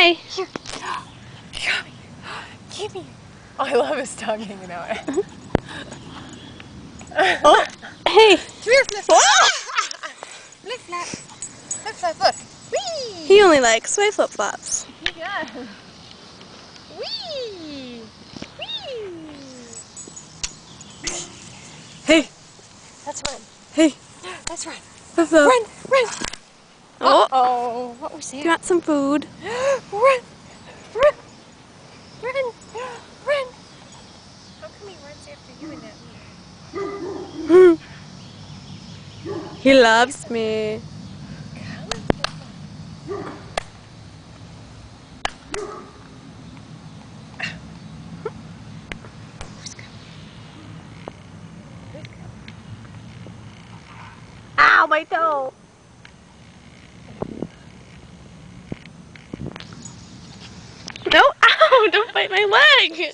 Hi. Here. Come here. Give me. Oh, I love his tongue hanging out. Oh, hey. Come here, Flip Flap. Flip Flap. Flip Flap, look. Whee! He only likes my flip-flops. He does. Whee! Whee! Hey. Let's run. Hey. Let's run. Flip-flop. Run, run. Oh. Uh-oh. What was Do you that? want some food? Run. Run. Run. Run. How come he runs after you in that way? He loves me. Ow, my toe. No, ow, don't bite my leg. Here,